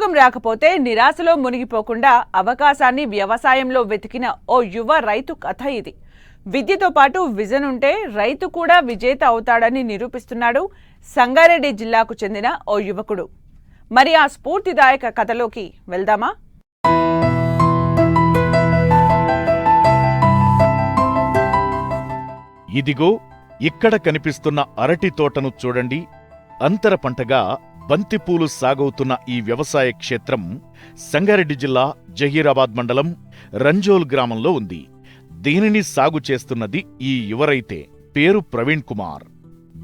ఉద్యోగం రాకపోతే నిరాశలో మునిగిపోకుండా అవకాశాన్ని వ్యవసాయంలో వెతికిన ఓ యువ రైతు కథ ఇది. విద్యతో పాటు విజన్ ఉంటే రైతు కూడా విజేత అవుతాడని నిరూపిస్తున్నాడు సంగారెడ్డి జిల్లాకు చెందిన ఓ యువకుడు. మరి ఆ స్ఫూర్తిదాయక కథలోకి వెళ్దామా? ఇదిగో ఇక్కడ కనిపిస్తున్న అరటి తోటను చూడండి. అంతర పంటగా బంతిపూలు సాగవుతున్న ఈ వ్యవసాయ క్షేత్రం సంగారెడ్డి జిల్లా జహీరాబాద్ మండలం రంజోల్ గ్రామంలో ఉంది. దీనిని సాగు చేస్తున్నది ఈ యువ రైతే. పేరు ప్రవీణ్ కుమార్.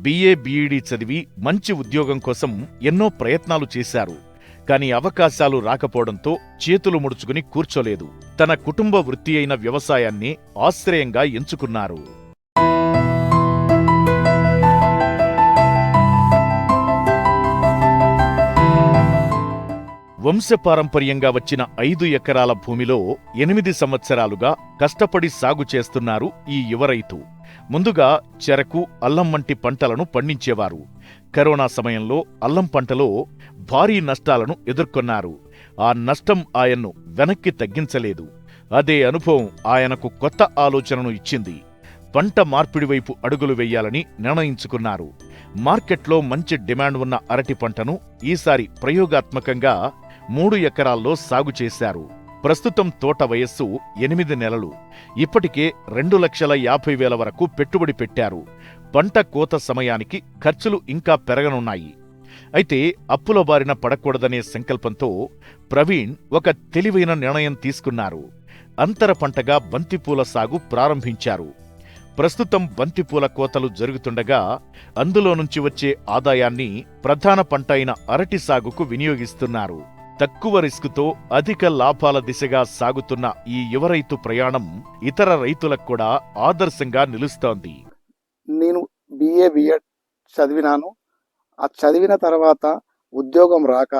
BA BEd చదివి మంచి ఉద్యోగం కోసం ఎన్నో ప్రయత్నాలు చేశారు. కాని అవకాశాలు రాకపోవడంతో చేతులు ముడుచుకుని కూర్చోలేదు. తన కుటుంబ వృత్తి అయిన వ్యవసాయాన్ని ఆశ్రయంగా ఎంచుకున్నారు. వంశపారంపర్యంగా వచ్చిన 5 ఎకరాల భూమిలో 8 సంవత్సరాలుగా కష్టపడి సాగు చేస్తున్నారు ఈ యువ రైతు. ముందుగా చెరకు, అల్లం వంటి పంటలను పండించేవారు. కరోనా సమయంలో అల్లం పంటలో భారీ నష్టాలను ఎదుర్కొన్నారు. ఆ నష్టం ఆయన్ను వెనక్కి తగ్గించలేదు. అదే అనుభవం ఆయనకు కొత్త ఆలోచనను ఇచ్చింది. పంట మార్పిడి వైపు అడుగులు వెయ్యాలని నిర్ణయించుకున్నారు. మార్కెట్లో మంచి డిమాండ్ ఉన్న అరటి పంటను ఈసారి ప్రయోగాత్మకంగా 3 ఎకరాల్లో సాగు చేశారు. ప్రస్తుతం తోట వయస్సు 8 నెలలు. ఇప్పటికే 2,50,000 వరకు పెట్టుబడి పెట్టారు. పంట కోత సమయానికి ఖర్చులు ఇంకా పెరగనున్నాయి. అయితే అప్పుల బారిన పడకూడదనే సంకల్పంతో ప్రవీణ్ ఒక తెలివైన నిర్ణయం తీసుకున్నారు. అంతర పంటగా బంతిపూల సాగు ప్రారంభించారు. ప్రస్తుతం బంతిపూల కోతలు జరుగుతుండగా అందులో నుంచి వచ్చే ఆదాయాన్ని ప్రధాన పంట అయిన అరటి సాగుకు వినియోగిస్తున్నారు. తక్కువ రిస్కుతో అధిక లాభాల దిశగా సాగుతున్న ఈ యువ రైతు ప్రయాణం ఇతర రైతులకు కూడా ఆదర్శంగా నిలుస్తోంది. నేను BA BEd చదివినాను. ఆ చదివిన తర్వాత ఉద్యోగం రాక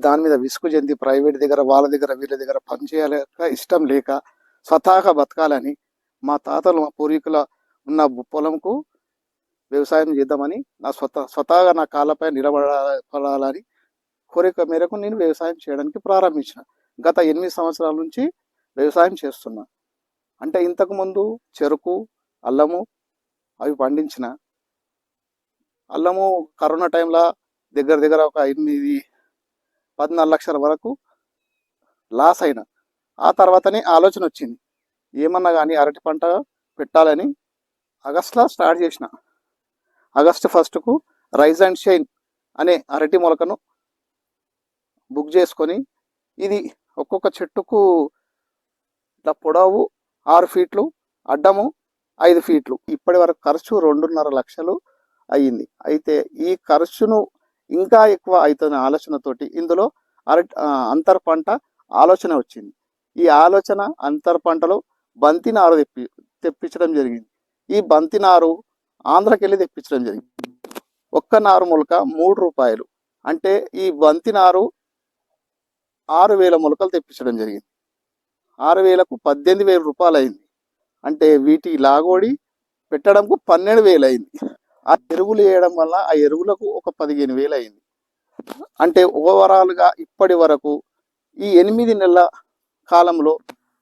దాని మీద విసుగు చెంది ప్రైవేట్ దగ్గర వాళ్ళ దగ్గర వీళ్ళ దగ్గర పనిచేయలేక ఇష్టం లేక స్వతహాగా బతకాలని మా తాతలు మా పూర్వీకుల ఉన్న పొలంకు వ్యవసాయం చేద్దామని స్వతహాగా నా కాళ్ళపై నిలబడాలని కోరిక మేరకు నేను వ్యవసాయం చేయడానికి ప్రారంభించిన. గత 8 సంవత్సరాల నుంచి వ్యవసాయం చేస్తున్నా. అంటే ఇంతకుముందు చెరుకు, అల్లము అవి పండించిన. అల్లము కరోనా టైంలో దగ్గర ఒక 14 లక్షల వరకు లాస్ అయినా. ఆ తర్వాతనే ఆలోచన వచ్చింది, ఏమన్నా కానీ అరటి పంట పెట్టాలని ఆగస్టులో స్టార్ట్ చేసిన. ఆగస్టు 1కు రైజ్ అండ్ షైన్ అనే అరటి మొలకను బుక్ చేసుకొని, ఇది ఒక్కొక్క చెట్టుకు ఇట్లా పొడవు 6 ఫీట్లు, అడ్డము 5 ఫీట్లు. ఇప్పటి వరకు ఖర్చు 2.5 లక్షలు అయ్యింది. అయితే ఈ ఖర్చును ఇంకా ఎక్కువ అవుతున్న ఆలోచనతోటి ఇందులో అంతర పంట ఆలోచన వచ్చింది. ఈ ఆలోచన అంతర పంటలో బంతి నారు తెప్పించడం జరిగింది. ఈ బంతి నారు ఆంధ్రాకి వెళ్ళి తెప్పించడం జరిగింది. ఒక్క నారు మొలక 3 రూపాయలు. అంటే ఈ బంతి నారు 6,000 మొలకలు తెప్పించడం జరిగింది. 6,000కు 18,000 రూపాయలు అయింది. అంటే వీటి లాగోడి పెట్టడంకు 12,000 అయింది. ఆ ఎరువులు వేయడం వల్ల ఆ ఎరువులకు ఒక 15,000 అయింది. అంటే ఓవరాల్గా ఇప్పటి వరకు ఈ 8 నెలల కాలంలో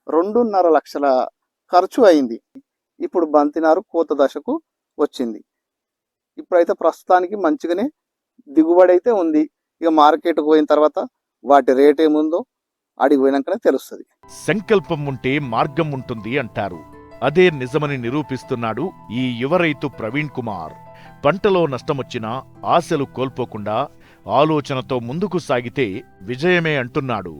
2.5 లక్షల ఖర్చు అయింది. ఇప్పుడు బంతినారు కోత దశకు వచ్చింది. ఇప్పుడైతే ప్రస్తుతానికి మంచిగానే దిగుబడి అయితే ఉంది. ఇక మార్కెట్కు పోయిన తర్వాత వాటి రేట్ ఏముందో అడిగి పోయినాకనే తెలుస్తుంది. సంకల్పం ఉంటే మార్గం ఉంటుంది అంటారు. అదే నిజమని నిరూపిస్తున్నాడు ఈ యువ రైతు ప్రవీణ్ కుమార్. పంటలో నష్టమొచ్చినా ఆశలు కోల్పోకుండా ఆలోచనతో ముందుకు సాగితే విజయమే అంటున్నాడు.